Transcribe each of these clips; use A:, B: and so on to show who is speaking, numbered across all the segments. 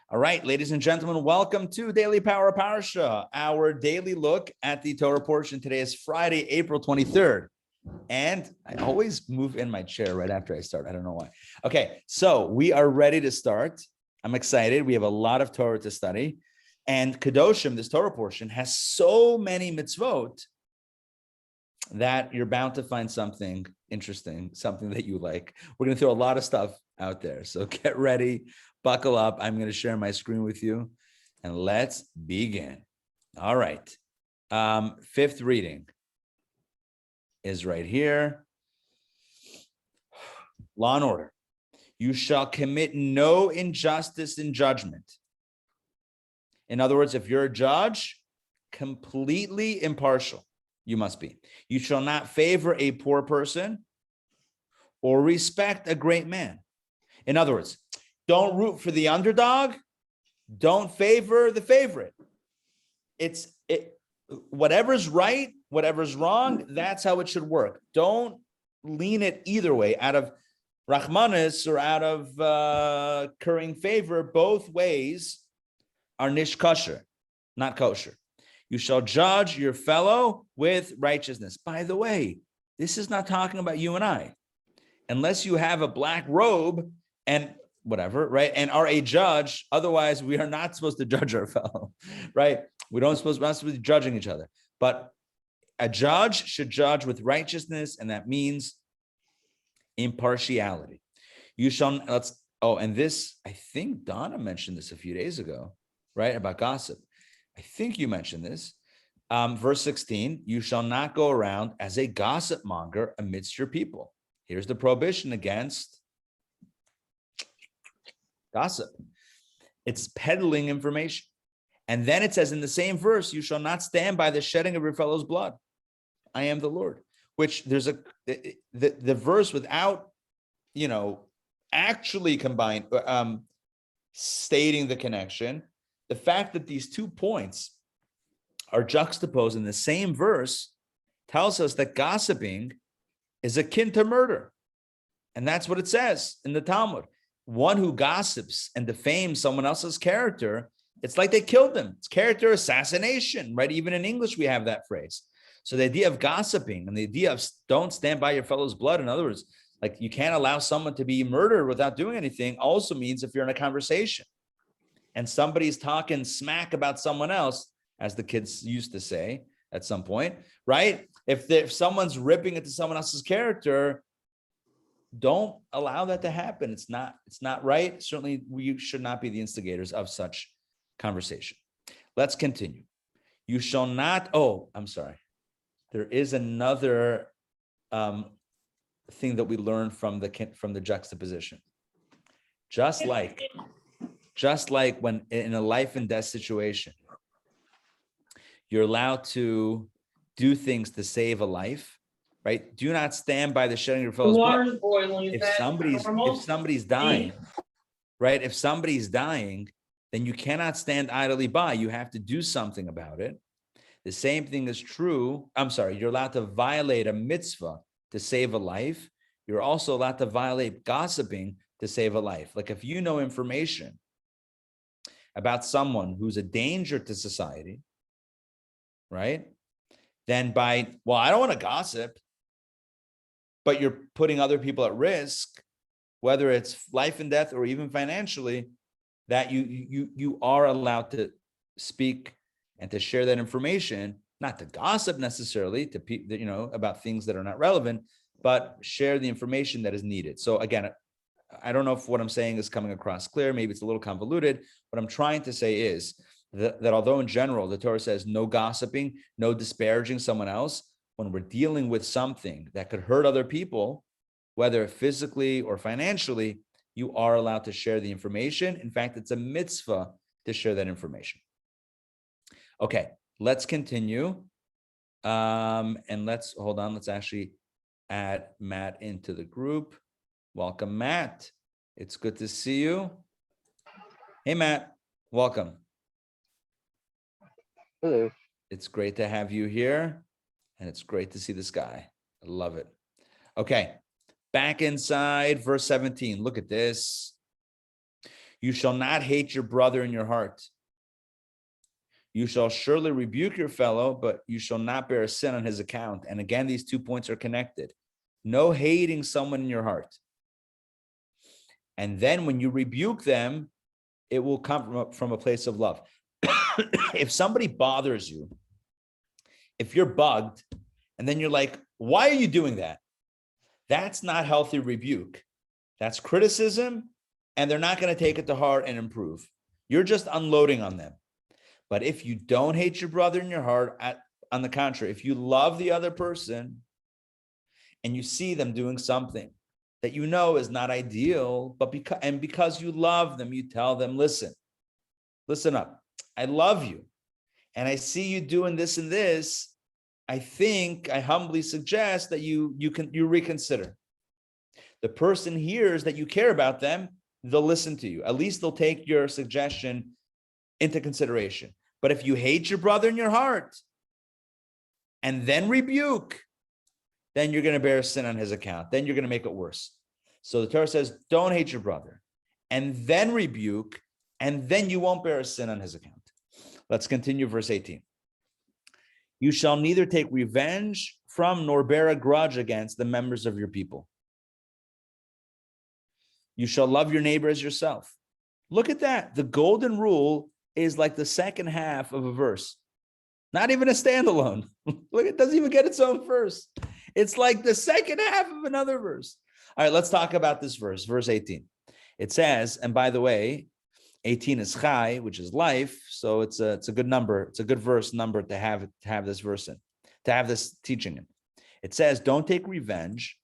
A: All right, ladies and gentlemen, welcome to Daily Power Parsha, our daily look at the Torah portion. Today is Friday, April 23rd. And I always move in my chair right after I start. I don't know why. Okay, so we are ready to start. I'm excited. We have a lot of Torah to study. And Kedoshim, this Torah portion, has so many mitzvot that you're bound to find something interesting, something that you like. We're going to throw a lot of stuff out there. So get ready, buckle up. I'm going to share my screen with you and let's begin. All right. Fifth reading is right here. Law and order. You shall commit no injustice in judgment. In other words, if you're a judge, completely impartial, you must be. You shall not favor a poor person or respect a great man. In other words, don't root for the underdog. Don't favor the favorite. Whatever's right, whatever's wrong, that's how it should work. Don't lean it either way, out of Rahmanis or out of currying favor. Both ways are nish kosher, not kosher. You shall judge your fellow with righteousness. By the way, this is not talking about you and I. Unless you have a black robe and whatever, right? And are a judge, otherwise we are not supposed to judge our fellow, right? We're not supposed to be judging each other. But a judge should judge with righteousness, and that means impartiality. You shall, and this, I think Donna mentioned this a few days ago, right? About gossip. I think you mentioned this. Verse 16, you shall not go around as a gossip monger amidst your people. Here's the prohibition against gossip. It's peddling information. And then it says in the same verse, you shall not stand by the shedding of your fellow's blood. I am the Lord. Which there's the verse without, actually combined, stating the connection. The fact that these 2 points are juxtaposed in the same verse tells us that gossiping is akin to murder. And that's what it says in the Talmud. One who gossips and defames someone else's character, it's like they killed them. It's character assassination, right? Even in English, we have that phrase. So the idea of gossiping and the idea of don't stand by your fellow's blood, in other words, like you can't allow someone to be murdered without doing anything, also means if you're in a conversation and somebody's talking smack about someone else, as the kids used to say at some point, right? If someone's ripping into someone else's character, don't allow that to happen. It's not right. Certainly, we should not be the instigators of such conversation. Let's continue. You shall not. Oh, I'm sorry. There is another thing that we learned from the juxtaposition. Just like when in a life and death situation, you're allowed to do things to save a life, right? Do not stand by the shedding of your fellow's blood. If somebody's dying, right? If somebody's dying, then you cannot stand idly by. You have to do something about it. The same thing is true. You're allowed to violate a mitzvah to save a life. You're also allowed to violate gossiping to save a life. Like if you know information about someone who's a danger to society, right? Then I don't want to gossip, but you're putting other people at risk, whether it's life and death or even financially, that you are allowed to speak and to share that information, not to gossip necessarily to people, about things that are not relevant, but share the information that is needed. So again, I don't know if what I'm saying is coming across clear. Maybe it's a little convoluted. What I'm trying to say is that although in general, the Torah says no gossiping, no disparaging someone else, when we're dealing with something that could hurt other people, whether physically or financially, you are allowed to share the information. In fact, it's a mitzvah to share that information. Okay, let's continue. And let's actually add Matt into the group. Welcome, Matt. It's good to see you. Hey, Matt, welcome.
B: Hello.
A: It's great to have you here, and it's great to see this guy. I love it. Okay, back inside verse 17. Look at this. You shall not hate your brother in your heart. You shall surely rebuke your fellow, but you shall not bear a sin on his account. And again, these 2 points are connected. No hating someone in your heart. And then when you rebuke them, it will come from a place of love. If somebody bothers you, if you're bugged, and then you're like, why are you doing that? That's not healthy rebuke. That's criticism, and they're not going to take it to heart and improve. You're just unloading on them. But if you don't hate your brother in your heart, on the contrary, if you love the other person and you see them doing something that you know is not ideal, but because you love them, you tell them, listen up. I love you. And I see you doing this and this. I humbly suggest that you reconsider. The person hears that you care about them, they'll listen to you. At least they'll take your suggestion into consideration. But if you hate your brother in your heart and then rebuke, then you're going to bear a sin on his account. Then you're going to make it worse. So the Torah says, don't hate your brother and then rebuke, and then you won't bear a sin on his account. Let's continue verse 18. You shall neither take revenge from nor bear a grudge against the members of your people. You shall love your neighbor as yourself. Look at that. The golden rule is like the second half of a verse. Not even a standalone. Look, it doesn't even get its own verse. It's like the second half of another verse. All right, let's talk about this verse, verse 18. It says, and by the way, 18 is chai, which is life. So it's a good number. It's a good verse number to have this verse in, to have this teaching in. It says, don't take revenge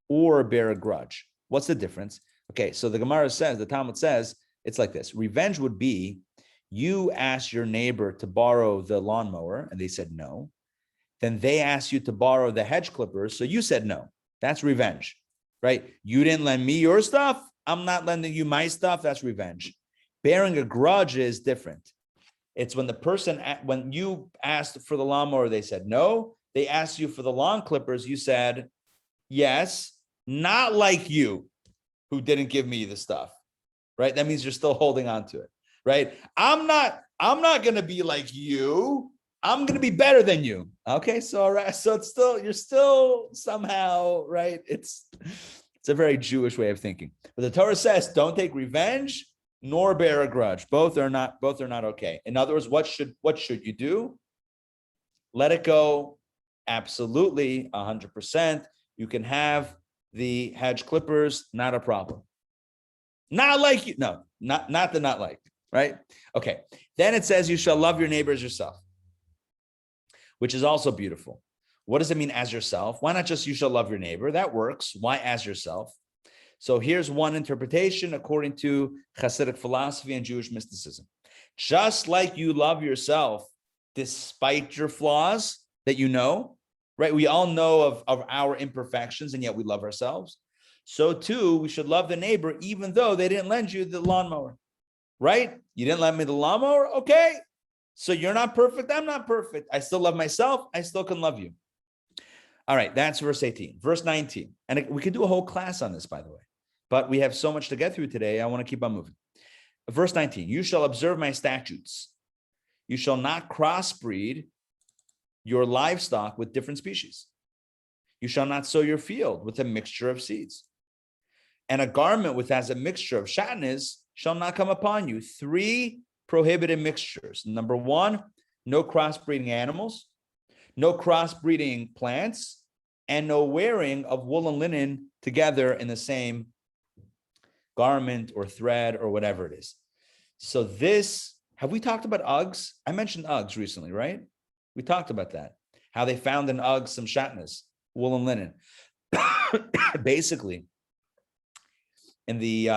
A: or bear a grudge. What's the difference? Okay, so the Gemara says, the Talmud says, it's like this. Revenge would be, you asked your neighbor to borrow the lawnmower, and they said no. Then they asked you to borrow the hedge clippers, so you said no. That's revenge, right? You didn't lend me your stuff. I'm not lending you my stuff. That's revenge. Bearing a grudge is different. It's when when you asked for the lawnmower, they said no. They asked you for the lawn clippers, you said yes, not like you, who didn't give me the stuff, right? That means you're still holding on to it, right? I'm not going to be like you. I'm going to be better than you. Okay, so all right, so you're still somehow, right? It's a very Jewish way of thinking. But the Torah says, don't take revenge nor bear a grudge. Both are not okay. In other words, what should you do? Let it go. Absolutely, 100%. You can have the hedge clippers, not a problem. Not like you. No, not like, right? Okay. Then it says you shall love your neighbor as yourself, which is also beautiful. What does it mean as yourself? Why not just you shall love your neighbor? That works. Why as yourself? So here's one interpretation according to Hasidic philosophy and Jewish mysticism. Just like you love yourself despite your flaws that you know, right? We all know of our imperfections, and yet we love ourselves. So too, we should love the neighbor even though they didn't lend you the lawnmower, right? You didn't lend me the lawnmower? Okay. So you're not perfect. I'm not perfect. I still love myself. I still can love you. All right, that's verse 18. Verse 19. And we could do a whole class on this, by the way. But we have so much to get through today. I want to keep on moving. Verse 19. You shall observe my statutes. You shall not crossbreed your livestock with different species. You shall not sow your field with a mixture of seeds. And a garment which has a mixture of shatnez shall not come upon you. 3 prohibited mixtures. Number 1, no crossbreeding animals, no crossbreeding plants, and no wearing of wool and linen together in the same garment or thread or whatever it is. So this, have we talked about Uggs? I mentioned Uggs recently, right? We talked about that. How they found in Uggs some shatnez, wool and linen. Basically, in the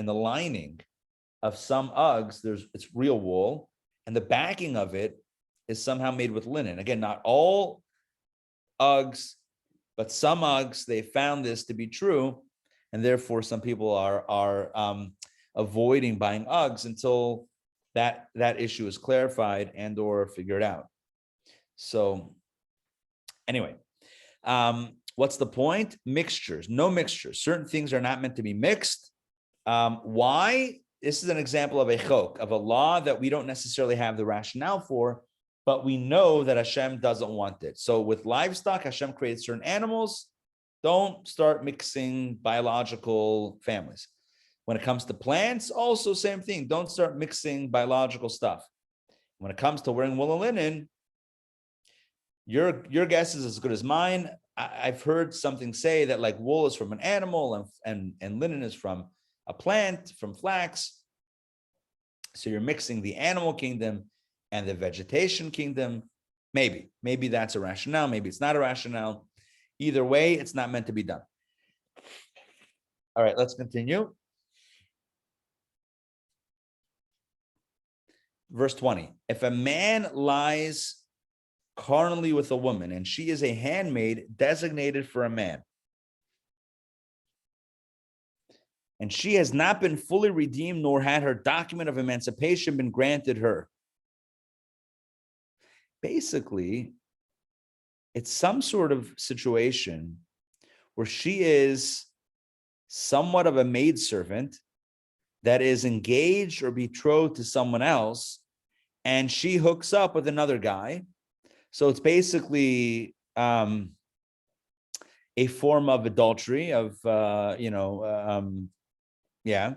A: lining of some Uggs, it's real wool, and the backing of it is somehow made with linen. Again, not all Uggs, but some Uggs, they found this to be true, and therefore some people are avoiding buying Uggs until that issue is clarified and or figured out. So anyway, what's the point? Mixtures, no mixtures. Certain things are not meant to be mixed. Why? this is an example of a chok, of a law that we don't necessarily have the rationale for, but we know that Hashem doesn't want it. So with livestock, Hashem created certain animals. Don't start mixing biological families. When it comes to plants, also same thing. Don't start mixing biological stuff. When it comes to wearing wool and linen, your guess is as good as mine. I've heard something say that like wool is from an animal and linen is from a plant, from flax. So you're mixing the animal kingdom and the vegetation kingdom. Maybe that's a rationale. Maybe it's not a rationale. Either way, it's not meant to be done. All right, let's continue. Verse 20, if a man lies carnally with a woman and she is a handmaid designated for a man, and she has not been fully redeemed, nor had her document of emancipation been granted her. Basically, it's some sort of situation where she is somewhat of a maidservant that is engaged or betrothed to someone else, and she hooks up with another guy. So it's basically a form of adultery yeah.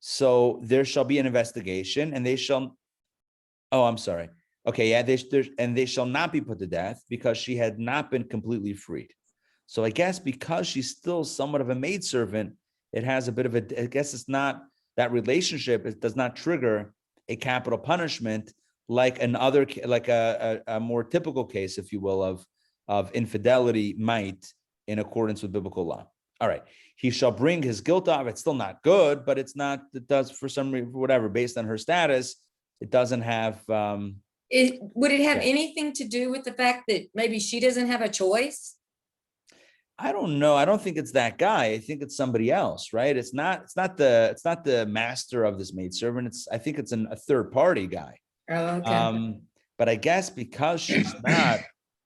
A: So there shall be an investigation, and they shall. Oh, I'm sorry. Okay, yeah. They shall not be put to death because she had not been completely freed. So I guess because she's still somewhat of a maidservant, it has a bit of a. I guess it's not that relationship. It does not trigger a capital punishment like a more typical case, if you will, of infidelity might in accordance with biblical law. All right. He shall bring his guilt off. It's still not good, but it's not, it does for some reason, whatever, based on her status, it doesn't have. Would
B: it have anything to do with the fact that maybe she doesn't have a choice?
A: I don't know. I don't think it's that guy. I think it's somebody else, right? It's not the master of this maidservant. I think it's a third party guy.
B: Oh, okay.
A: But I guess because she's not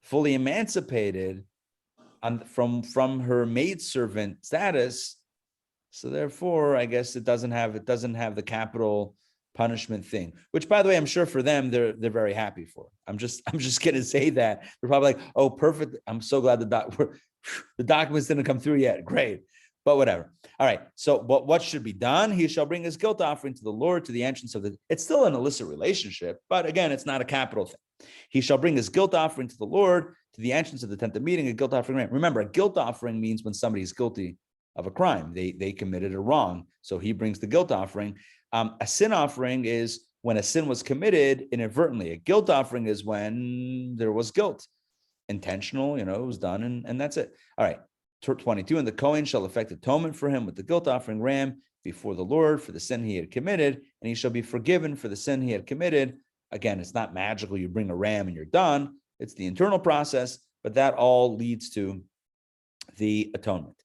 A: fully emancipated from her maidservant status, so therefore I guess it doesn't have the capital punishment thing. Which, by the way, I'm sure for them they're very happy for. I'm just gonna say that they're probably like, oh, perfect. I'm so glad the documents didn't come through yet. Great. But whatever. All right. So what should be done? He shall bring his guilt offering to the Lord to the entrance of the. It's still an illicit relationship, but again, it's not a capital thing. He shall bring his guilt offering to the Lord to the entrance of the tent of meeting, a guilt offering. Remember, a guilt offering means when somebody is guilty of a crime, they committed a wrong. So he brings the guilt offering. A sin offering is when a sin was committed inadvertently. A guilt offering is when there was guilt, intentional. It was done, and that's it. All right. 22, and the Kohen shall effect atonement for him with the guilt offering ram before the Lord for the sin he had committed, and he shall be forgiven for the sin he had committed. Again, it's not magical. You bring a ram and you're done. It's the internal process, but that all leads to the atonement.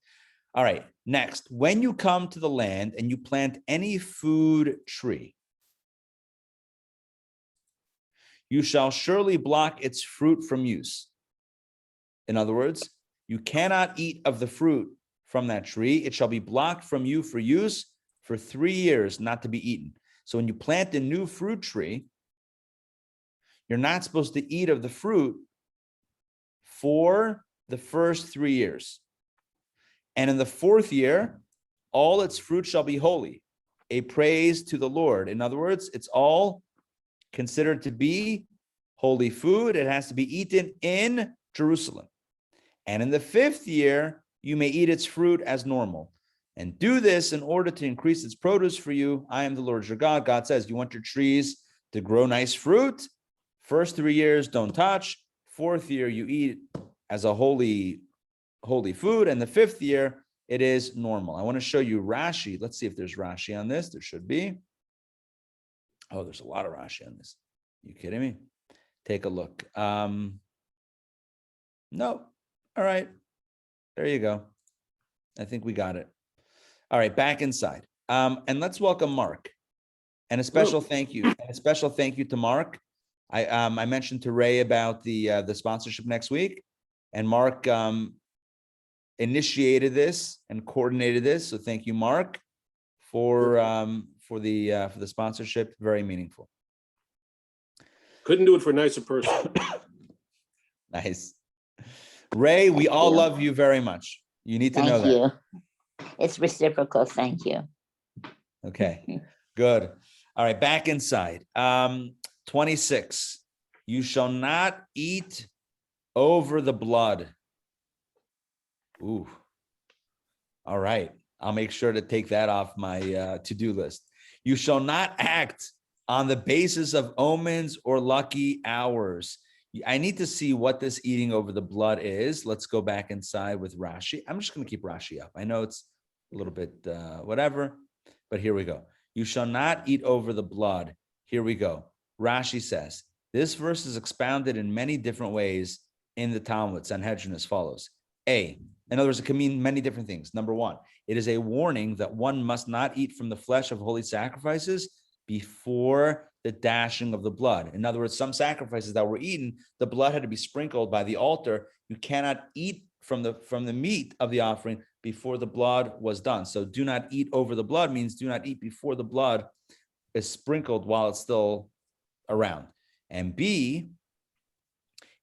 A: All right, next, when you come to the land and you plant any food tree, you shall surely block its fruit from use. In other words, you cannot eat of the fruit from that tree. It shall be blocked from you for use for 3 years, not to be eaten. So when you plant a new fruit tree, you're not supposed to eat of the fruit for the first 3 years. And in the 4th year, all its fruit shall be holy, a praise to the Lord. In other words, it's all considered to be holy food. It has to be eaten in Jerusalem. And in the 5th year, you may eat its fruit as normal. And do this in order to increase its produce for you. I am the Lord your God. God says, you want your trees to grow nice fruit? First 3 years, don't touch. 4th year, you eat as a holy food. And the 5th year, it is normal. I want to show you Rashi. Let's see if there's Rashi on this. There should be. Oh, there's a lot of Rashi on this. You kidding me? Take a look. No. All right. There you go. I think we got it. All right, back inside. And let's welcome Mark. And a special thank you. And a special thank you to Mark. I mentioned to Ray about the sponsorship next week, and Mark initiated this and coordinated this. So thank you, Mark, for for the sponsorship. Very meaningful.
C: Couldn't do it for a nicer person.
A: Nice. Ray, we all love you very much. You need to know
D: Thank
A: that.
D: you. It's reciprocal. Thank you.
A: Okay, good. All right, back inside. 26. You shall not eat over the blood. Ooh. All right. I'll make sure to take that off my to-do list. You shall not act on the basis of omens or lucky hours. I need to see what this eating over the blood is. Let's go back inside with Rashi. I'm just going to keep Rashi up. I know it's a little bit whatever, but here we go. You shall not eat over the blood. Here we go. Rashi says, this verse is expounded in many different ways in the Talmud, Sanhedrin, as follows. A, in other words, it can mean many different things. Number one, it is a warning that one must not eat from the flesh of holy sacrifices before the dashing of the blood. In other words, some sacrifices that were eaten, the blood had to be sprinkled by the altar. You cannot eat from the meat of the offering before the blood was done. So do not eat over the blood means do not eat before the blood is sprinkled while it's still around. And B,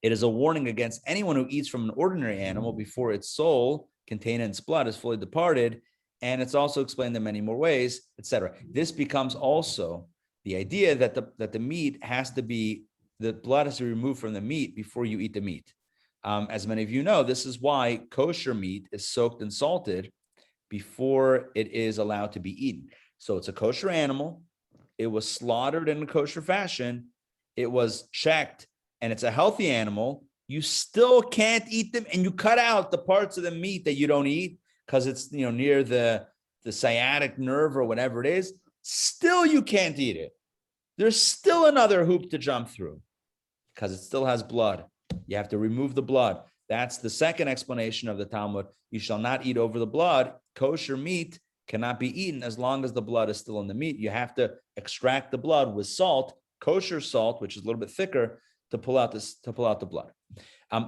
A: it is a warning against anyone who eats from an ordinary animal before its soul, contained in its blood, is fully departed. And it's also explained in many more ways, etc. This becomes also the idea that the meat has to be, the blood has to be removed from the meat before you eat the meat. As many of you know, this is why kosher meat is soaked and salted before it is allowed to be eaten. So it's a kosher animal. It was slaughtered in a kosher fashion. It was checked, and it's a healthy animal. You still can't eat them, and you cut out the parts of the meat that you don't eat because it's near the sciatic nerve or whatever it is. Still, you can't eat it. There's still another hoop to jump through because it still has blood. You have to remove the blood. That's the second explanation of the Talmud. You shall not eat over the blood. Kosher meat cannot be eaten as long as the blood is still in the meat. You have to extract the blood with salt, kosher salt, which is a little bit thicker, to pull out the blood.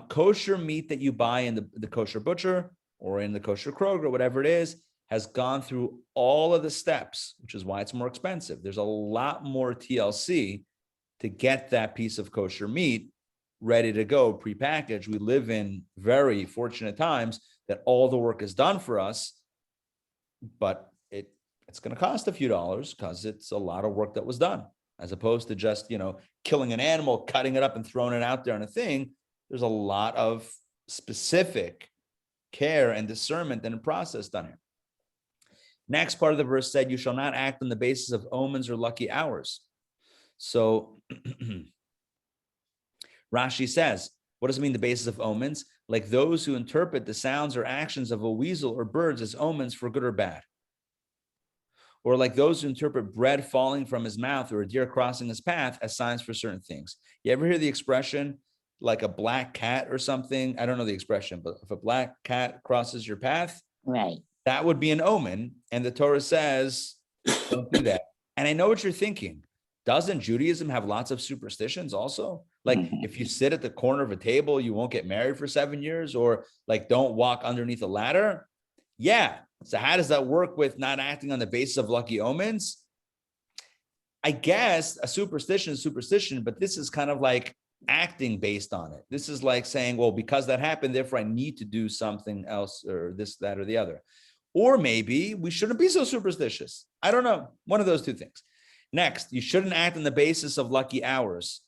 A: Kosher meat that you buy in the kosher butcher or in the kosher Kroger, whatever it is, has gone through all of the steps, which is why it's more expensive. There's a lot more TLC to get that piece of kosher meat ready to go, prepackaged. We live in very fortunate times that all the work is done for us, but it's going to cost a few dollars because it's a lot of work that was done, as opposed to just, killing an animal, cutting it up and throwing it out there on a thing. There's a lot of specific care and discernment and process done here. Next part of the verse said, you shall not act on the basis of omens or lucky hours. So Rashi says, what does it mean, the basis of omens? Like those who interpret the sounds or actions of a weasel or birds as omens for good or bad. Or like those who interpret bread falling from his mouth or a deer crossing his path as signs for certain things. You ever hear the expression, like a black cat or something? I don't know the expression, but if a black cat crosses your path,
D: Right.
A: that would be an omen. And the Torah says, don't do that. And I know what you're thinking. Doesn't Judaism have lots of superstitions also? Like if you sit at the corner of a table, you won't get married for 7 years, or like don't walk underneath a ladder. Yeah. So how does that work with not acting on the basis of lucky omens? I guess a superstition is superstition, but this is kind of like acting based on it. This is like saying, well, because that happened, therefore I need to do something else, or this, that, or the other. Or maybe we shouldn't be so superstitious. I don't know. One of those two things. Next, you shouldn't act on the basis of lucky hours.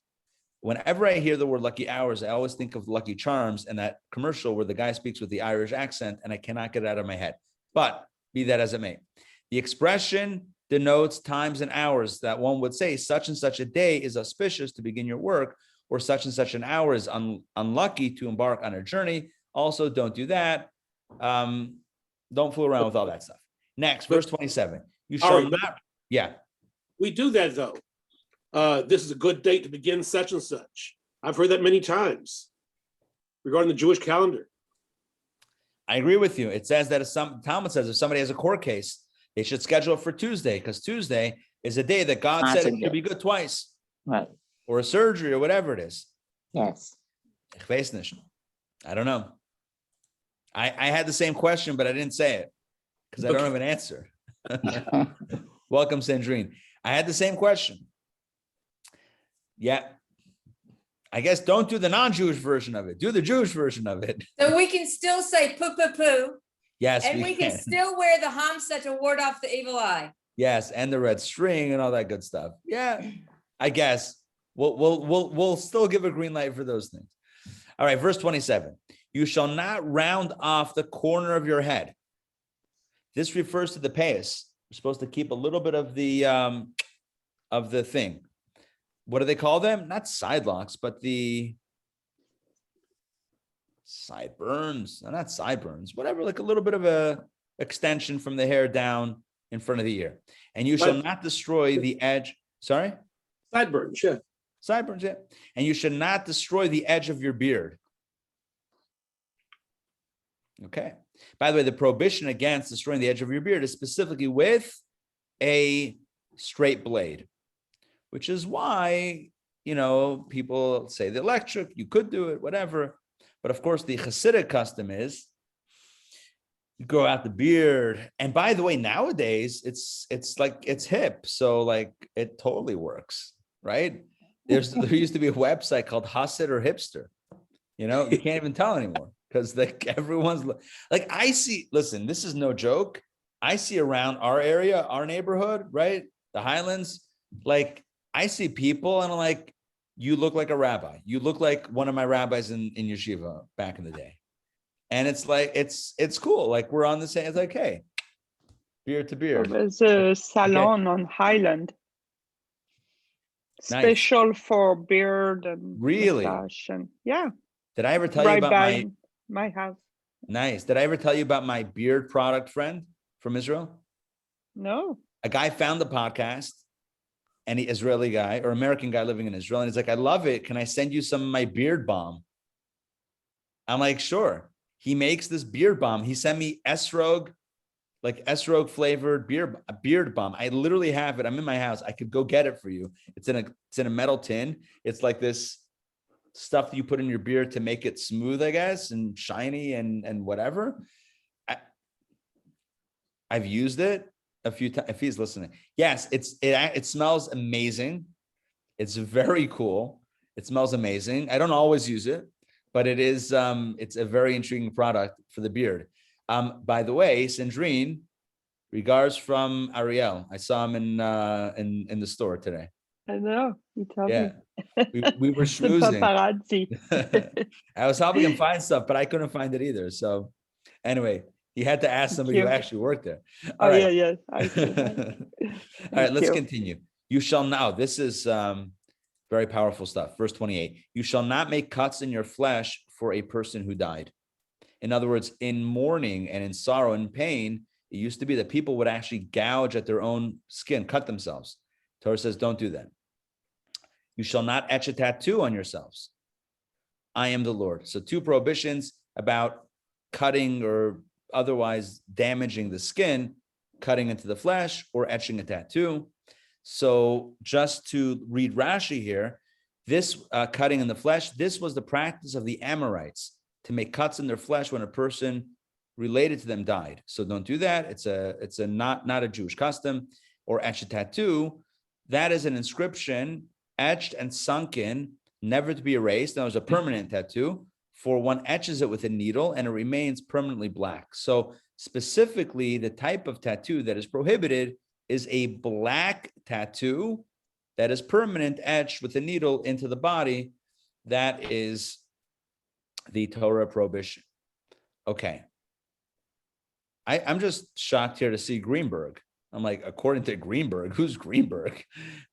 A: Whenever I hear the word lucky hours, I always think of Lucky Charms and that commercial where the guy speaks with the Irish accent, and I cannot get it out of my head. But be that as it may, the expression denotes times and hours that one would say such and such a day is auspicious to begin your work, or such and such an hour is unlucky to embark on a journey. Also, don't do that. Don't fool around with all that stuff. Next, verse 27. You shall not. Yeah.
C: We do that though. This is a good date to begin such and such. I've heard that many times regarding the Jewish calendar.
A: I agree with you. It says that Talmud says if somebody has a court case, they should schedule it for Tuesday, because Tuesday is a day that God said it should be good twice.
D: Right.
A: Or a surgery or whatever it is.
D: Yes.
A: I don't know. I had the same question, but I didn't say it because I don't have an answer. Welcome, Sandrine. I had the same question. Yeah. I guess don't do the non-Jewish version of it. Do the Jewish version of it.
B: So we can still say poo poo poo,
A: Yes,
B: and we can still wear the hamsa to ward off the evil eye.
A: Yes, and the red string and all that good stuff. Yeah, I guess we'll still give a green light for those things. All right, verse 27. You shall not round off the corner of your head. This refers to the payas. We're supposed to keep a little bit of the thing. What do they call them? Not side locks, but the sideburns. No, not sideburns. Whatever, like a little bit of a extension from the hair down in front of the ear. And you shall not destroy the edge. Sorry?
C: Sideburns, yeah.
A: Sideburns, yeah. And you should not destroy the edge of your beard. Okay. By the way, the prohibition against destroying the edge of your beard is specifically with a straight blade, which is why, people say the electric, you could do it, whatever. But of course, the Hasidic custom is you grow out the beard. And by the way, nowadays it's hip. So like it totally works, right? There used to be a website called Hasid or Hipster. You can't even tell anymore because like everyone's like, I see, listen, this is no joke. I see around our area, our neighborhood, right? The Highlands, like I see people and I'm like, you look like a rabbi. You look like one of my rabbis in yeshiva back in the day. And it's like, it's cool. Like we're on the same, it's like, hey, beard to beard.
E: There's a salon on Highland.
A: Nice.
E: Special for beard and
A: Really?
E: mustache and yeah.
A: Did I ever tell you
E: Right
A: about
E: by my house.
A: Nice. Did I ever tell you about my beard product friend from Israel?
E: No.
A: A guy found the podcast, any Israeli guy or American guy living in Israel. And he's like, I love it. Can I send you some of my beard balm? I'm like, sure. He makes this beard balm. He sent me esrog flavored beard balm. I literally have it. I'm in my house. I could go get it for you. It's in a metal tin. It's like this stuff that you put in your beard to make it smooth, I guess, and shiny and whatever. I've used it a few times. If he's listening, yes, it smells amazing. It's very cool. It smells amazing. I don't always use it, but it is. It's a very intriguing product for the beard. By the way, Sandrine, regards from Ariel. I saw him in the store today.
E: I know. You tell me.
A: we were
E: The
A: schmoozing.
E: paparazzi.
A: I was helping him find stuff, but I couldn't find it either. So anyway, he had to ask somebody who actually worked there. All right.
E: Yeah. I see that.
A: All right, let's continue. You shall now, this is very powerful stuff. Verse 28, you shall not make cuts in your flesh for a person who died. In other words, in mourning and in sorrow and pain, it used to be that people would actually gouge at their own skin, cut themselves. Torah says, don't do that. You shall not etch a tattoo on yourselves. I am the Lord. So 2 prohibitions about cutting or otherwise damaging the skin, cutting into the flesh or etching a tattoo. So just to read Rashi here, this cutting in the flesh, this was the practice of the Amorites to make cuts in their flesh when a person related to them died. So don't do that. It's a not a Jewish custom. Or etch a tattoo. That is an inscription etched and sunken, never to be erased. Now, it's a permanent tattoo, for one etches it with a needle and it remains permanently black. So specifically, the type of tattoo that is prohibited is a black tattoo that is permanent, etched with a needle into the body. That is the Torah prohibition. Okay. I'm just shocked here to see Greenberg. I'm like, according to Greenberg, who's Greenberg?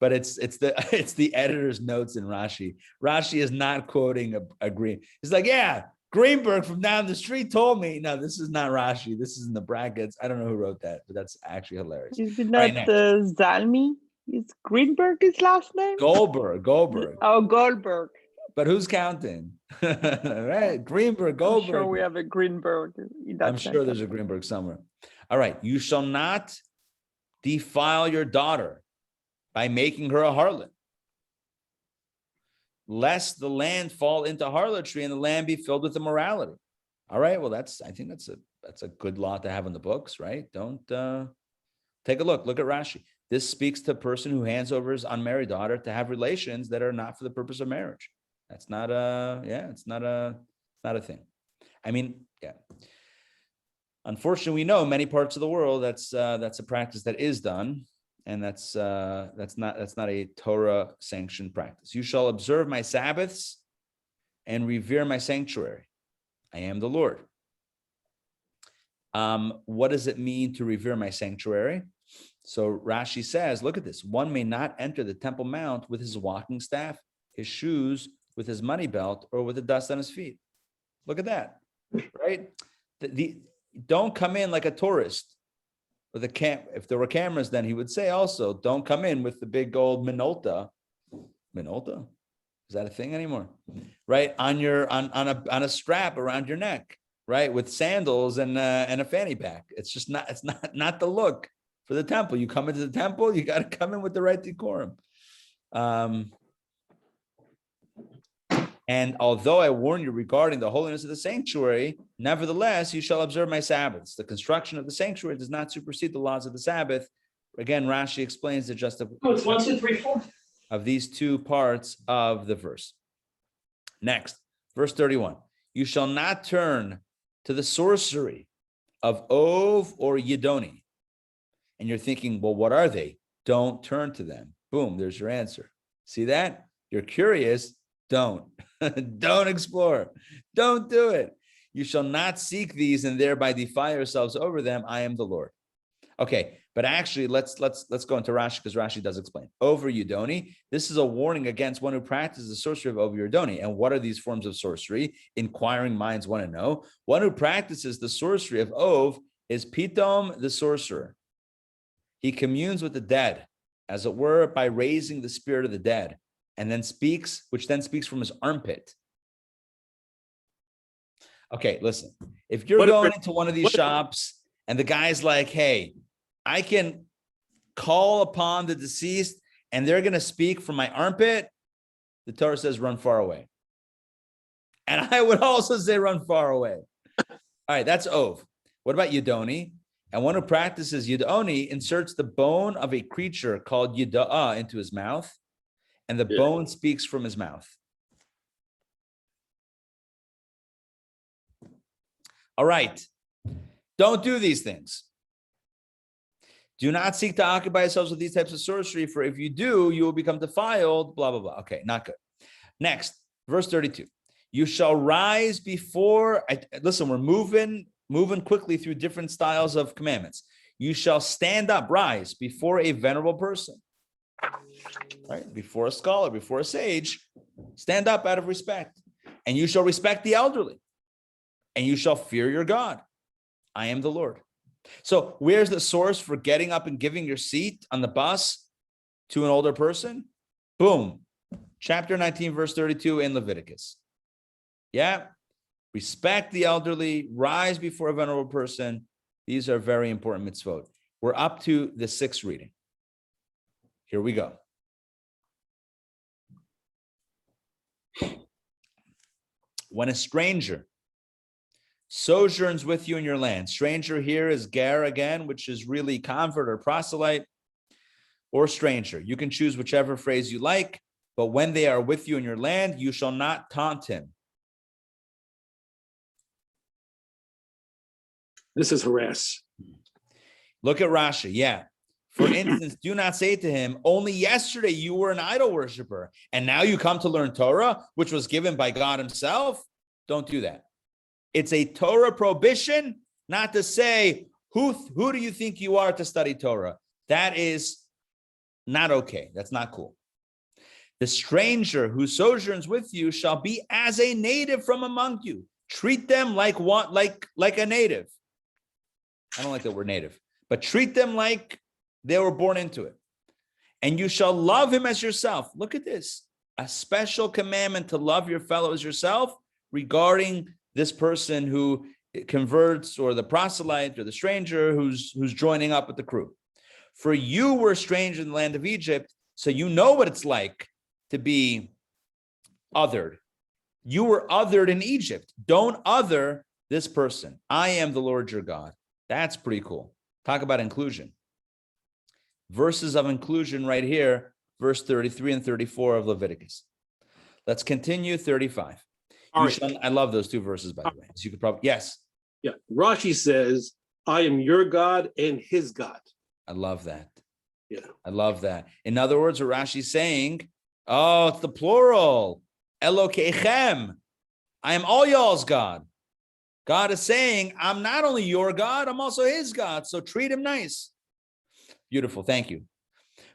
A: But it's the editor's notes in Rashi. Rashi is not quoting a Green. He's like, yeah, Greenberg from down the street told me. No, this is not Rashi. This is in the brackets. I don't know who wrote that, but that's actually hilarious.
E: Is it not Zalmi? Is Greenberg his last name?
A: Goldberg.
E: Oh, Goldberg.
A: But who's counting? Right, Greenberg, Goldberg.
E: I'm sure we have a Greenberg.
A: I'm sure there's a Greenberg somewhere. All right, you shall not defile your daughter by making her a harlot, lest the land fall into harlotry and the land be filled with immorality. All right, well, I think that's a good law to have in the books, right? Don't take a look at Rashi. This speaks to a person who hands over his unmarried daughter to have relations that are not for the purpose of marriage. That's not it's not a thing. I mean, yeah. Unfortunately, we know in many parts of the world that's a practice that is done, and that's not a Torah sanctioned practice. You shall observe my Sabbaths and revere my sanctuary. I am the Lord. What does it mean to revere my sanctuary? So Rashi says, look at this. One may not enter the Temple Mount with his walking staff, his shoes, with his money belt, or with the dust on his feet. Look at that, right? Don't come in like a tourist with a if there were cameras, then he would say also, don't come in with the big gold minolta. Minolta? Is that a thing anymore? Right? On a strap around your neck, right? With sandals and a fanny pack. It's not the look for the temple. You come into the temple, you got to come in with the right decorum. And although I warn you regarding the holiness of the sanctuary, nevertheless, you shall observe my Sabbaths. The construction of the sanctuary does not supersede the laws of the Sabbath. Again, Rashi explains the justification
F: it's 1, 2, 3, 4.
A: of these two parts of the verse. Next, verse 31. You shall not turn to the sorcery of Oath or Yidoni. And you're thinking, well, what are they? Don't turn to them. Boom, there's your answer. See that? You're curious. Don't. Don't explore. Don't do it. You shall not seek these and thereby defile yourselves over them. I am the Lord. Okay, but actually, let's go into Rashi, because Rashi does explain. Over Yidoni, this is a warning against one who practices the sorcery of over Yidoni. And what are these forms of sorcery? Inquiring minds want to know. One who practices the sorcery of Oath is Pitom the sorcerer. He communes with the dead, as it were, by raising the spirit of the dead, and then speaks from his armpit. Okay, listen. If you're going into one of these shops and the guy's like, hey, I can call upon the deceased and they're going to speak from my armpit, the Torah says run far away. And I would also say run far away. All right, that's Oath. What about Yidoni? And one who practices Yidoni inserts the bone of a creature called Yida'ah into his mouth, and the bone speaks from his mouth. All right. Don't do these things. Do not seek to occupy yourselves with these types of sorcery, for if you do, you will become defiled, blah, blah, blah. Okay, not good. Next, verse 32. You shall rise before, listen, we're moving quickly through different styles of commandments. You shall stand up, rise before a venerable person. Right? Before a scholar, before a sage, stand up out of respect. And you shall respect the elderly. And you shall fear your God. I am the Lord. So where's the source for getting up and giving your seat on the bus to an older person? Boom. Chapter 19, verse 32 in Leviticus. Yeah. Respect the elderly, rise before a venerable person. These are very important mitzvot. We're up to the 6th reading. Here we go. When a stranger sojourns with you in your land. Stranger here is ger again, which is really convert or proselyte, or stranger. You can choose whichever phrase you like, but when they are with you in your land, you shall not taunt him.
C: This is harass.
A: Look at Rashi. Yeah. For instance, do not say to him, only yesterday you were an idol worshiper, and now you come to learn Torah, which was given by God himself. Don't do that. It's a Torah prohibition, not to say, who do you think you are to study Torah? That is not okay. That's not cool. The stranger who sojourns with you shall be as a native from among you. Treat them like a native. I don't like that word native, but treat them like they were born into it. And you shall love him as yourself. Look at this. A special commandment to love your fellow as yourself regarding this person who converts, or the proselyte, or the stranger who's joining up with the crew. For you were a stranger in the land of Egypt, so you know what it's like to be othered. You were othered in Egypt. Don't other this person. I am the Lord your God. That's pretty cool. Talk about inclusion. verses of inclusion right here, verse 33 and 34 of Leviticus. Let's continue 35.
C: All right.
A: I love those two verses, by the way. So you could probably, yes,
C: Yeah. Rashi says, I am your God and his God.
A: I love that.
C: Yeah.
A: I love that. In other words, what Rashi's saying, oh, it's the plural. Elokeichem. I am all y'all's God. God is saying, I'm not only your God, I'm also his God. So treat him nice. Beautiful. Thank you.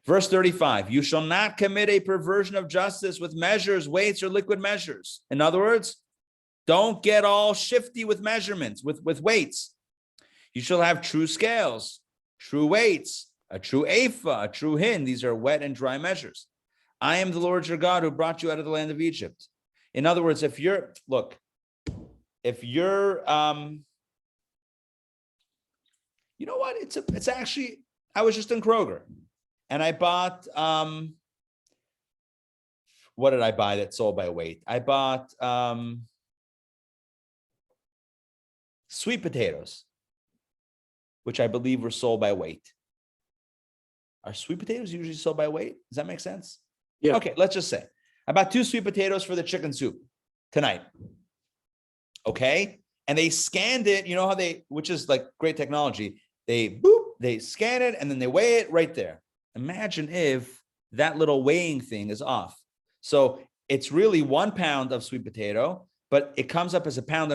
A: Verse 35, you shall not commit a perversion of justice with measures, weights, or liquid measures. In other words, don't get all shifty with measurements, with weights. You shall have true scales, true weights, a true ephah, a true hin. These are wet and dry measures. I am the Lord your God who brought you out of the land of Egypt. In other words, if you're, you know what? It's actually, I was just in Kroger and I bought, what did I buy that sold by weight? I bought sweet potatoes, which I believe were sold by weight. Are sweet potatoes usually sold by weight? Does that make sense?
C: Yeah.
A: Okay, let's just say I bought 2 sweet potatoes for the chicken soup tonight. Okay. And they scanned it, you know how which is like great technology. They scan it and then they weigh it right there. Imagine if that little weighing thing is off. So it's really 1 pound of sweet potato, but it comes up as 1.25 pounds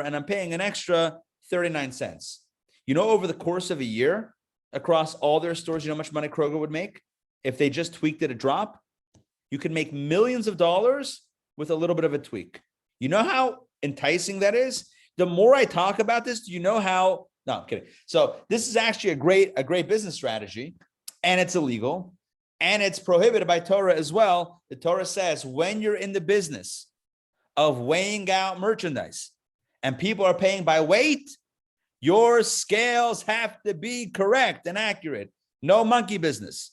A: and I'm paying an extra 39 cents. You know, over the course of a year across all their stores, you know how much money Kroger would make if they just tweaked it a drop? You could make millions of dollars with a little bit of a tweak. You know how enticing that is? The more I talk about this, do you know how? No, I'm kidding. So this is actually a great business strategy, and it's illegal, and it's prohibited by Torah as well. The Torah says when you're in the business of weighing out merchandise and people are paying by weight, your scales have to be correct and accurate. No monkey business.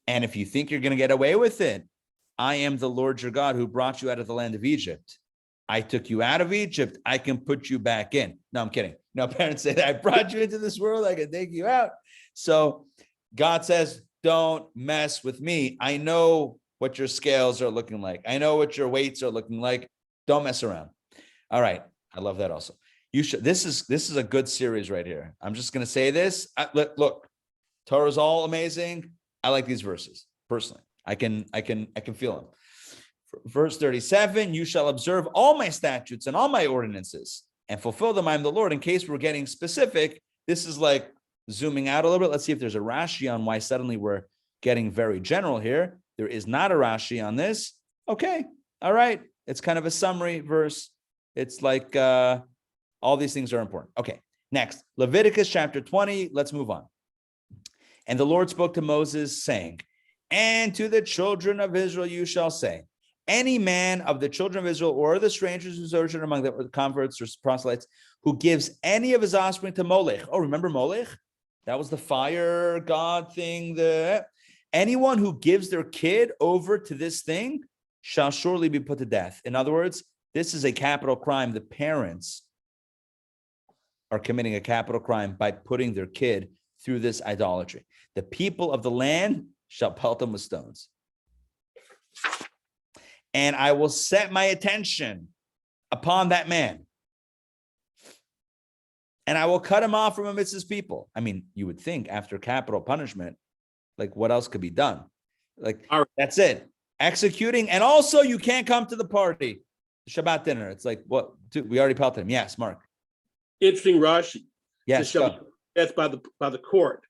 A: And if you think you're going to get away with it, I am the Lord your God who brought you out of the land of Egypt. I took you out of Egypt. I can put you back in. No, I'm kidding. No, parents say that I brought you into this world. I can take you out. So God says, don't mess with me. I know what your scales are looking like. I know what your weights are looking like. Don't mess around. All right. I love that also. You should. This is a good series right here. I'm just going to say this. Look, Torah's all amazing. I like these verses personally. I can feel them. Verse 37, you shall observe all my statutes and all my ordinances and fulfill them. I am the Lord. In case we're getting specific, this is like zooming out a little bit. Let's see if there's a Rashi on why suddenly we're getting very general here. There is not a Rashi on this. Okay. All right. It's kind of a summary verse. It's like all these things are important. Okay. Next, Leviticus chapter 20. Let's move on. And the Lord spoke to Moses saying, and to the children of Israel you shall say, any man of the children of Israel or the strangers who sojourn among the converts or proselytes who gives any of his offspring to Molech. Oh, remember Molech? That was the fire god thing. Anyone who gives their kid over to this thing shall surely be put to death. In other words, this is a capital crime. The parents are committing a capital crime by putting their kid through this idolatry. The people of the land shall pelt them with stones. And I will set my attention upon that man. And I will cut him off from amidst his people. I mean, you would think after capital punishment, like what else could be done? Like, that's it. Executing. And also you can't come to the party, Shabbat dinner. It's like, what? Dude, we already pelted him. Yes, Mark.
C: Interesting Rashi.
A: Yes,
C: that's by the court.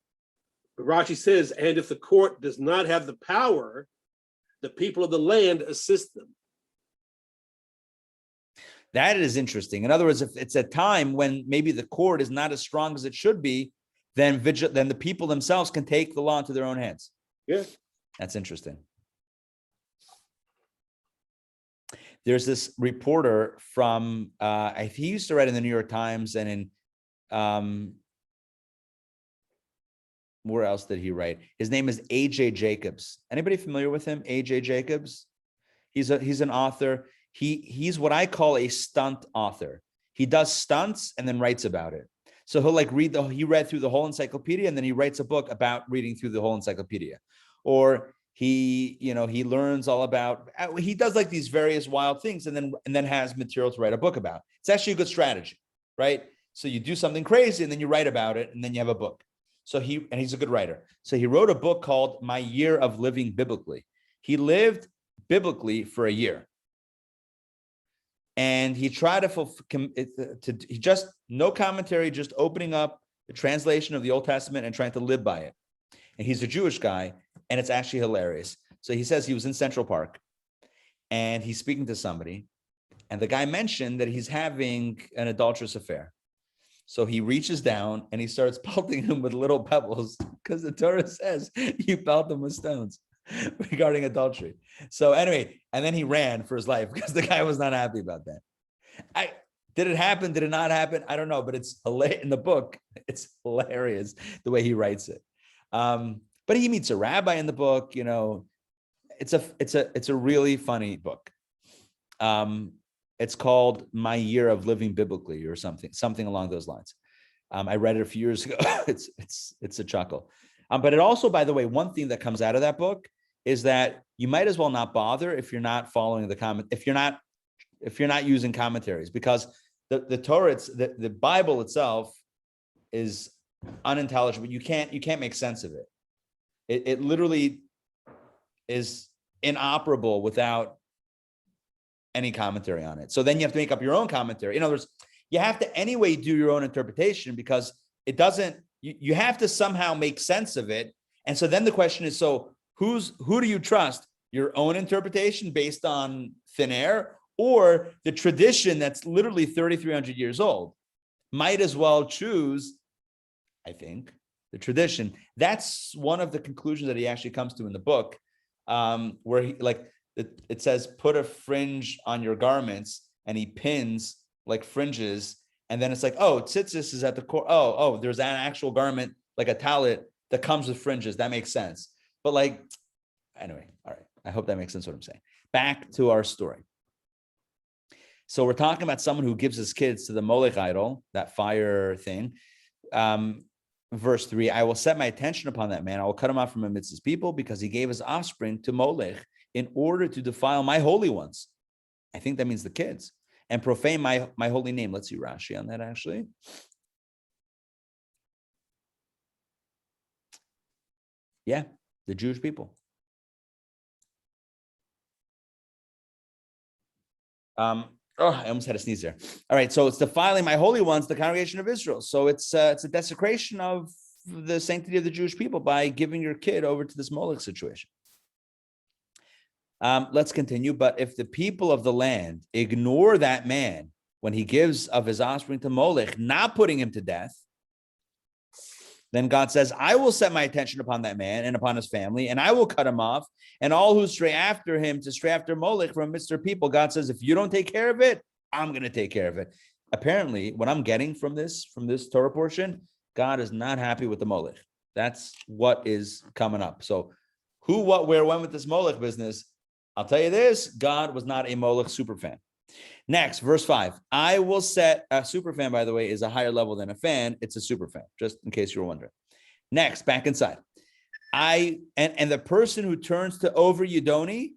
C: But Rashi says, and if the court does not have the power, the people of the land assist them.
A: That is interesting. In other words, if it's a time when maybe the court is not as strong as it should be, then the people themselves can take the law into their own hands.
C: Yeah.
A: That's interesting. There's this reporter from, he used to write in the New York Times and in, where else did he write? His name is A.J. Jacobs. Anybody familiar with him? A.J. Jacobs? He's an author. He's what I call a stunt author. He does stunts and then writes about it. So he'll like he read through the whole encyclopedia, and then he writes a book about reading through the whole encyclopedia. Or he learns all about, he does like these various wild things, and then has material to write a book about. It's actually a good strategy, right? So you do something crazy and then you write about it, and then you have a book. So he's a good writer. So he wrote a book called My Year of Living Biblically. He lived biblically for a year. And he tried he just, no commentary, just opening up the translation of the Old Testament and trying to live by it. And he's a Jewish guy, and it's actually hilarious. So he says he was in Central Park, and he's speaking to somebody, and the guy mentioned that he's having an adulterous affair. So he reaches down and he starts pelting him with little pebbles, because the Torah says you pelt them with stones regarding adultery. So anyway, and then he ran for his life because the guy was not happy about that. Did it happen? Did it not happen? I don't know, but it's in the book. It's hilarious the way he writes it. But he meets a rabbi in the book. It's a really funny book. It's called My Year of Living Biblically, or something along those lines. I read it a few years ago. It's a chuckle. But it also, by the way, one thing that comes out of that book is that you might as well not bother if you're not following the comment, if you're not using commentaries, because the Torah, the Bible itself is unintelligible. You can't make sense of it. It literally is inoperable without any commentary on it. So then you have to make up your own commentary. In other words, you have to anyway do your own interpretation, because it doesn't, you have to somehow make sense of it. And so then the question is, so who do you trust? Your own interpretation based on thin air, or the tradition that's literally 3,300 years old? Might as well choose, I think, the tradition. That's one of the conclusions that he actually comes to in the book, where it says, put a fringe on your garments, and he pins like fringes. And then it's like, oh, tzitzis is at the core. Oh, there's an actual garment, like a talit, that comes with fringes. That makes sense. But anyway, all right. I hope that makes sense what I'm saying. Back to our story. So we're talking about someone who gives his kids to the Molech idol, that fire thing. Verse 3, I will set my attention upon that man. I will cut him off from amidst his people, because he gave his offspring to Molech in order to defile my holy ones. I think that means the kids. And profane my holy name. Let's see Rashi on that, actually. Yeah, the Jewish people. I almost had a sneeze there. All right, so it's defiling my holy ones, the congregation of Israel. So it's a desecration of the sanctity of the Jewish people by giving your kid over to this Molech situation. Let's continue. But if the people of the land ignore that man when he gives of his offspring to Molech, not putting him to death, then God says, I will set my attention upon that man and upon his family, and I will cut him off, and all who stray after him to stray after Molech from amidst their people. God says, if you don't take care of it, I'm going to take care of it. Apparently, what I'm getting from this Torah portion, God is not happy with the Molech. That's what is coming up. So who, what, where, when with this Molech business? I'll tell you this, God was not a Molech superfan. Next, verse 5. I will set, a superfan, by the way, is a higher level than a fan. It's a superfan, just in case you were wondering. Next, back inside. And the person who turns to over Yidoni,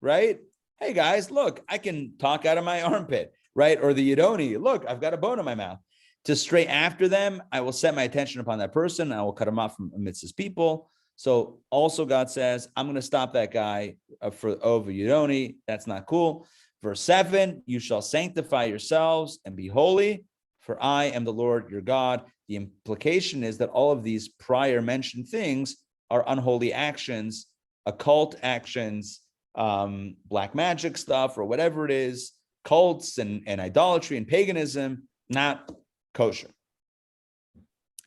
A: right? Hey guys, look, I can talk out of my armpit, right? Or the Yidoni, look, I've got a bone in my mouth. To stray after them, I will set my attention upon that person. I will cut him off from amidst his people. So also God says, I'm going to stop that guy for over Yidoni. That's not cool. Verse 7, you shall sanctify yourselves and be holy, for I am the Lord your God. The implication is that all of these prior mentioned things are unholy actions, occult actions, black magic stuff, or whatever it is, cults and idolatry and paganism, not kosher.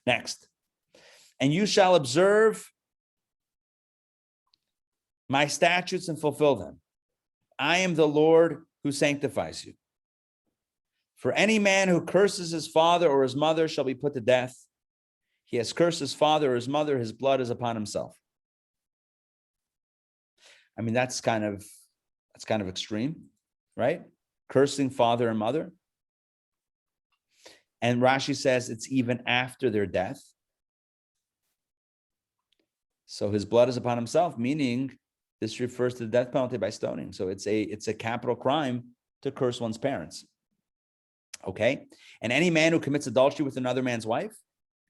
A: Next, and you shall observe my statutes and fulfill them. I am the Lord who sanctifies you. For any man who curses his father or his mother shall be put to death. He has cursed his father or his mother, his blood is upon himself. I mean, that's kind of extreme, right? Cursing father and mother. And Rashi says it's even after their death. So his blood is upon himself, meaning this refers to the death penalty by stoning. So it's a capital crime to curse one's parents. Okay. And any man who commits adultery with another man's wife,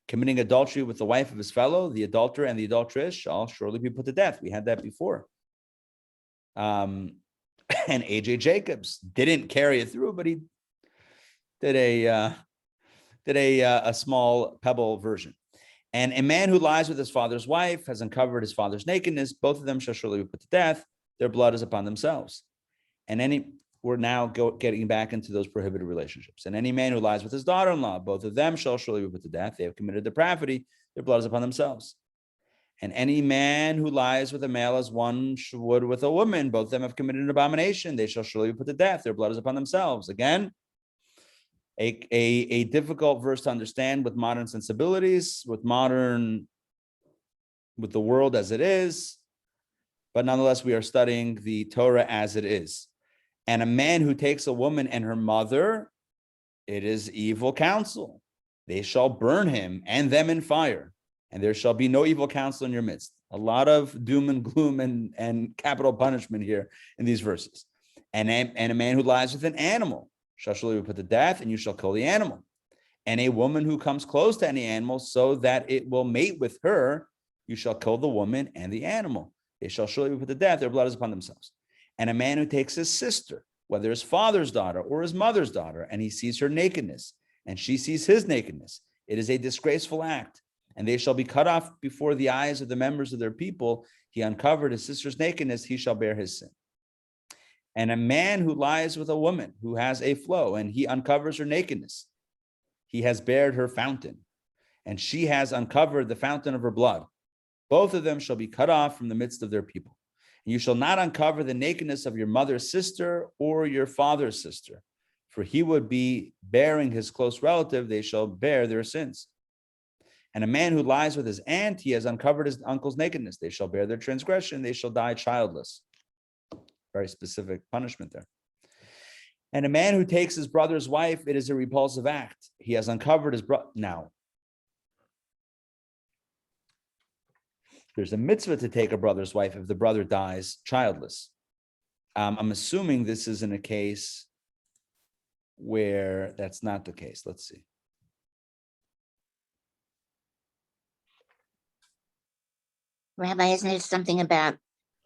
A: committing adultery with the wife of his fellow, the adulterer and the adulteress shall surely be put to death. We had that before. And A.J. Jacobs didn't carry it through, but he did a small pebble version. And a man who lies with his father's wife has uncovered his father's nakedness. Both of them shall surely be put to death. Their blood is upon themselves. And we're now getting back into those prohibited relationships. And any man who lies with his daughter-in-law, both of them shall surely be put to death. They have committed depravity. Their blood is upon themselves. And any man who lies with a male as one would with a woman, both of them have committed an abomination. They shall surely be put to death. Their blood is upon themselves. Again, a difficult verse to understand with modern sensibilities, with the world as it is. But nonetheless, we are studying the Torah as it is. And a man who takes a woman and her mother, it is evil counsel. They shall burn him and them in fire, and there shall be no evil counsel in your midst. A lot of doom and gloom and capital punishment here in these verses. And a man who lies with an animal shall surely be put to death, and you shall kill the animal. And a woman who comes close to any animal so that it will mate with her, you shall kill the woman and the animal. They shall surely be put to death. Their blood is upon themselves. And a man who takes his sister, whether his father's daughter or his mother's daughter, and he sees her nakedness, and she sees his nakedness, it is a disgraceful act, and they shall be cut off before the eyes of the members of their people. He uncovered his sister's nakedness, he shall bear his sin. And a man who lies with a woman who has a flow, and he uncovers her nakedness, he has bared her fountain, and she has uncovered the fountain of her blood. Both of them shall be cut off from the midst of their people. And you shall not uncover the nakedness of your mother's sister or your father's sister, for he would be bearing his close relative. They shall bear their sins. And a man who lies with his aunt, he has uncovered his uncle's nakedness. They shall bear their transgression. They shall die childless. Very specific punishment there. And a man who takes his brother's wife, it is a repulsive act. He has uncovered his brother. Now, there's a mitzvah to take a brother's wife if the brother dies childless. I'm assuming this is in a case where that's not the case. Let's see.
D: Rabbi, isn't it something about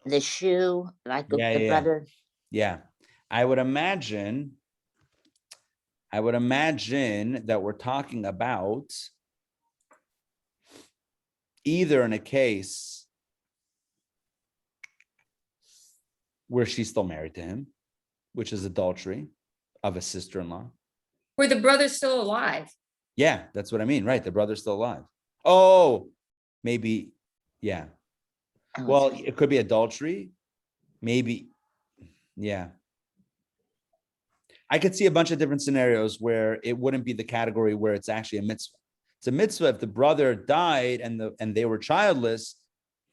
D: the shoe, like the
A: Yeah.
D: brother?
A: Yeah. I would imagine that we're talking about either in a case where she's still married to him, which is adultery of a sister-in-law.
B: Where the brother's still alive.
A: Yeah, that's what I mean. Right. The brother's still alive. Oh, maybe. Yeah.
D: Oh,
A: Well,
D: sorry.
A: it could be adultery. Maybe. Yeah. I could see a bunch of different scenarios where it wouldn't be the category where it's actually a mitzvah. It's a mitzvah if the brother died and they were childless,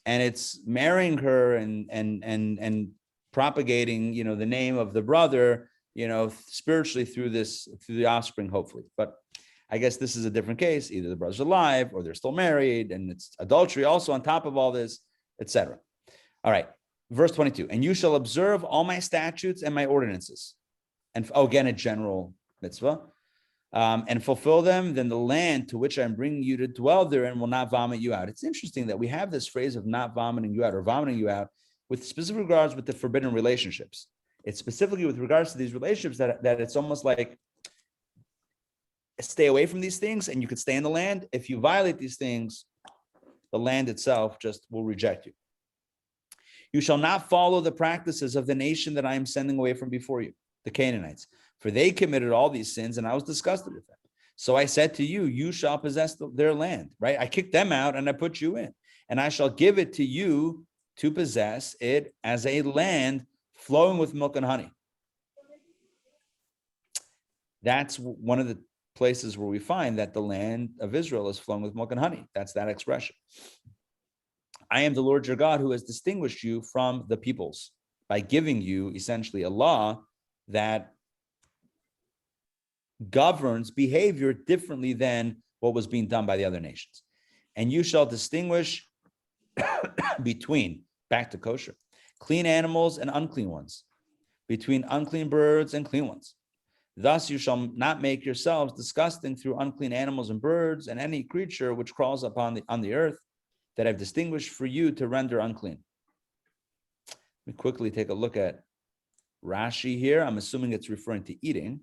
A: and it's marrying her and propagating, the name of the brother, spiritually through the offspring, hopefully. But I guess this is a different case. Either the brother's alive or they're still married, and it's adultery also on top of all this, etc. All right, verse 22. And you shall observe all my statutes and my ordinances. And again, a general mitzvah. And fulfill them, then the land to which I'm bringing you to dwell therein will not vomit you out. It's interesting that we have this phrase of not vomiting you out or vomiting you out with specific regards with the forbidden relationships. It's specifically with regards to these relationships that it's almost like stay away from these things and you could stay in the land. If you violate these things, the land itself just will reject you. You shall not follow the practices of the nation that I am sending away from before you, the Canaanites, for they committed all these sins and I was disgusted with them. So I said to you, you shall possess their land, right? I kicked them out and I put you in, and I shall give it to you to possess it as a land flowing with milk and honey. That's one of the places where we find that the land of Israel is flowing with milk and honey. That's that expression. I am the Lord your God who has distinguished you from the peoples by giving you essentially a law that governs behavior differently than what was being done by the other nations. And you shall distinguish between, back to kosher, clean animals and unclean ones, between unclean birds and clean ones. Thus you shall not make yourselves disgusting through unclean animals and birds and any creature which crawls on the earth that I've distinguished for you to render unclean. Let me quickly take a look at Rashi here. I'm assuming it's referring to eating.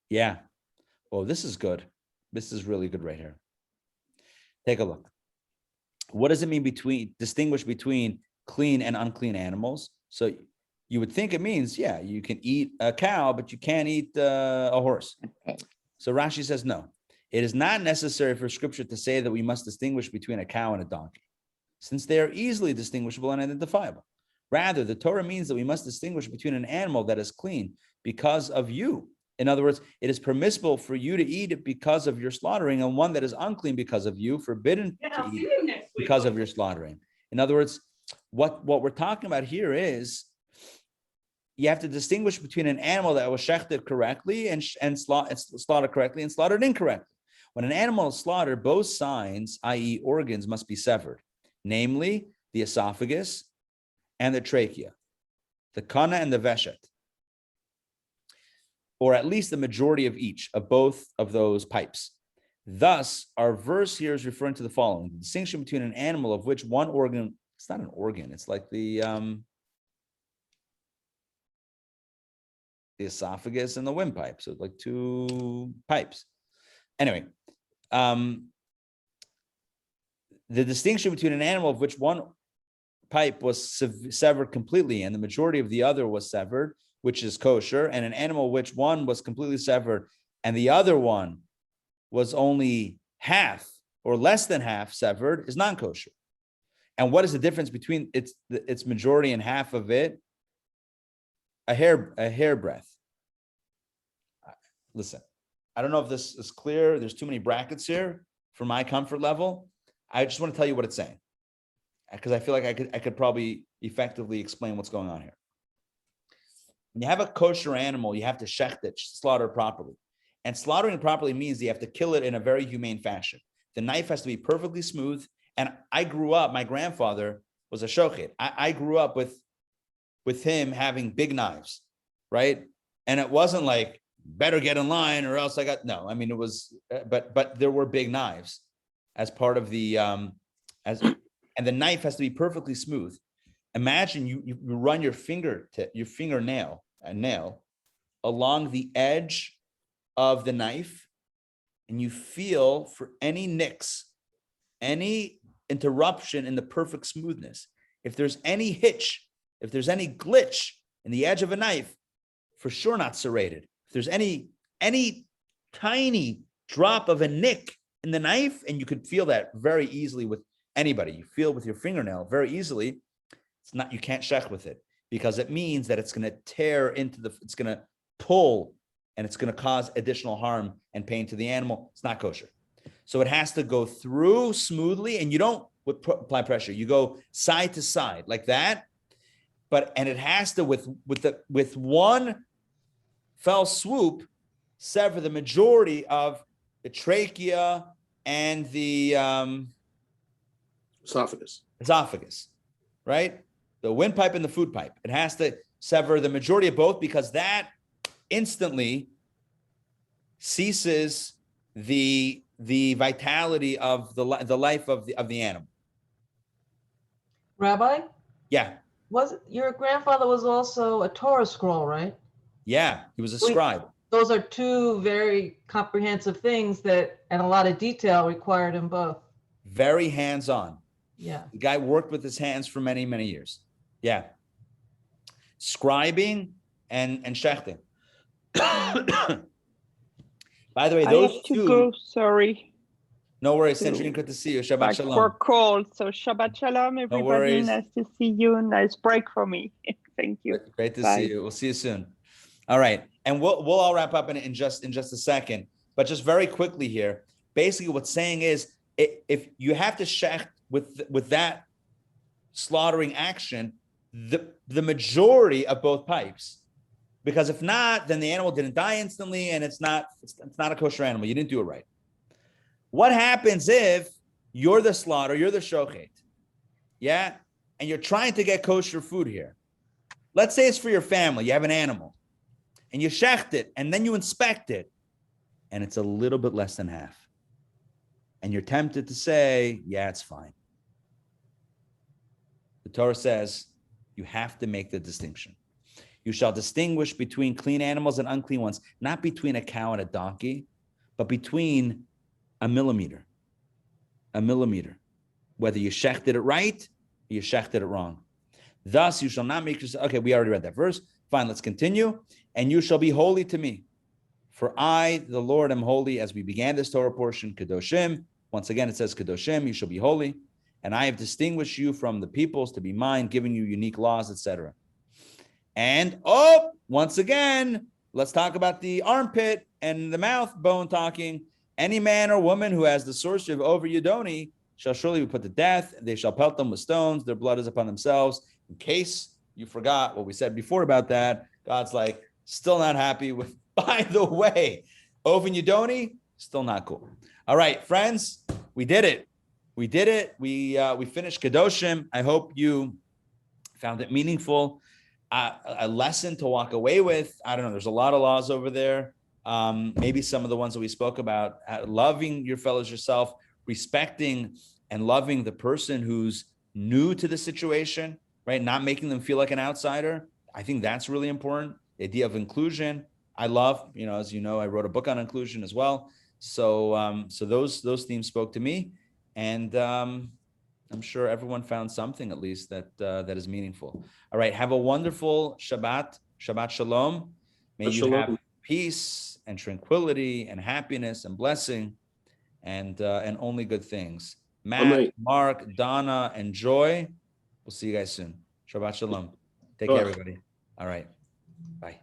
A: Yeah. Oh, this is good. This is really good right here. Take a look. What does it mean distinguish between clean and unclean animals? So you would think it means, yeah, you can eat a cow, but you can't eat a horse. So Rashi says, no, it is not necessary for scripture to say that we must distinguish between a cow and a donkey, since they are easily distinguishable and identifiable. Rather, the Torah means that we must distinguish between an animal that is clean because of you. In other words, it is permissible for you to eat it because of your slaughtering, and one that is unclean because of you, forbidden to eat it because of your slaughtering. In other words, what we're talking about here is you have to distinguish between an animal that was shechted correctly and slaughtered correctly and slaughtered incorrectly. When an animal is slaughtered, both sides, i.e. organs, must be severed, namely the esophagus and the trachea, the kana and the veshet, or at least the majority of each of both of those pipes. Thus, our verse here is referring to the following: the distinction between an animal of which one organ, it's not an organ, it's like the esophagus and the windpipe. So like two pipes. Anyway, the distinction between an animal of which one pipe was severed completely and the majority of the other was severed, which is kosher, and an animal which one was completely severed and the other one was only half or less than half severed, is non-kosher. And what is the difference between its majority and half of it? A hair breadth. Listen, I don't know if this is clear. There's too many brackets here for my comfort level. I just want to tell you what it's saying, because I feel like I could probably effectively explain what's going on here. When you have a kosher animal, you have to shecht it, slaughter it properly. And slaughtering it properly means you have to kill it in a very humane fashion. The knife has to be perfectly smooth. And I grew up, my grandfather was a shochet. I grew up with him having big knives, right? And it wasn't like, better get in line or else no, I mean, it was, but there were big knives as part of the, and the knife has to be perfectly smooth. Imagine you run your fingernail along the edge of the knife, and you feel for any nicks, any interruption in the perfect smoothness. If there's any hitch, if there's any glitch in the edge of a knife, for sure not serrated. If there's any tiny drop of a nick in the knife, and you could feel that very easily with anybody, you feel with your fingernail very easily, it's not, you can't shech with it, because it means that it's going to tear into it's going to pull, and it's going to cause additional harm and pain to the animal. It's not kosher. So it has to go through smoothly, and you don't apply pressure. You go side to side like that, and it has to with one fell swoop sever the majority of the trachea and the esophagus, right? The windpipe and the food pipe. It has to sever the majority of both, because that instantly ceases the vitality of the life of the animal.
F: Rabbi?
A: Yeah.
F: Your grandfather was also a Torah scroll, right?
A: Yeah, he was a scribe.
F: Those are two very comprehensive things and a lot of detail required in both.
A: Very hands-on.
F: Yeah.
A: The guy worked with his hands for many, many years. Yeah. Scribing and shechting. By the way, those
E: I have to
A: two.
E: go, sorry.
A: No worries, Sandrine, good to see you. Shabbat
E: Back
A: shalom.
E: for call. So Shabbat shalom, everybody.
A: worries.
E: Nice to see you. Nice break for me. Thank you.
A: Great to
E: Bye.
A: see you. We'll see you soon. All right. And we'll all wrap up in just a second. But just very quickly here, basically what's saying is, if you have to shecht with that slaughtering action, the majority of both pipes. Because if not, then the animal didn't die instantly, and it's not a kosher animal. You didn't do it right. What happens if you're the slaughter, you're the shochet, yeah, and you're trying to get kosher food here? Let's say it's for your family. You have an animal, and you shecht it, and then you inspect it, and it's a little bit less than half. And you're tempted to say, yeah, it's fine. The Torah says you have to make the distinction. You shall distinguish between clean animals and unclean ones, not between a cow and a donkey, but between a millimeter. A millimeter. Whether you shechted it right or you shechted it wrong. Thus, you shall not make yourself. Okay, we already read that verse. Fine, let's continue. And you shall be holy to me. For I, the Lord, am holy. As we began this Torah portion, Kedoshim. Once again, it says Kedoshim, you shall be holy. And I have distinguished you from the peoples to be mine, giving you unique laws, etc. And once again, let's talk about the armpit and the mouth bone talking. Any man or woman who has the sorcery of Oath shall surely be put to death. They shall pelt them with stones. Their blood is upon themselves. In case you forgot what we said before about that, God's like, still not happy with, by the way, Oath still not cool. All right, friends, we did it. We did it. We finished Kedoshim. I hope you found it meaningful. A lesson to walk away with. I don't know. There's a lot of laws over there. Maybe some of the ones that we spoke about, loving your fellows yourself, respecting and loving the person who's new to the situation, right? Not making them feel like an outsider. I think that's really important. The idea of inclusion. I love, as you know, I wrote a book on inclusion as well. So those themes spoke to me, and I'm sure everyone found something at least that is meaningful. All right, have a wonderful Shabbat. Shabbat Shalom. May you have peace and tranquility and happiness and blessing and only good things. Matt,
C: Amen.
A: Mark, Donna, and Joy. We'll see you guys soon. Shabbat Shalom. Take care, everybody. All right. Bye.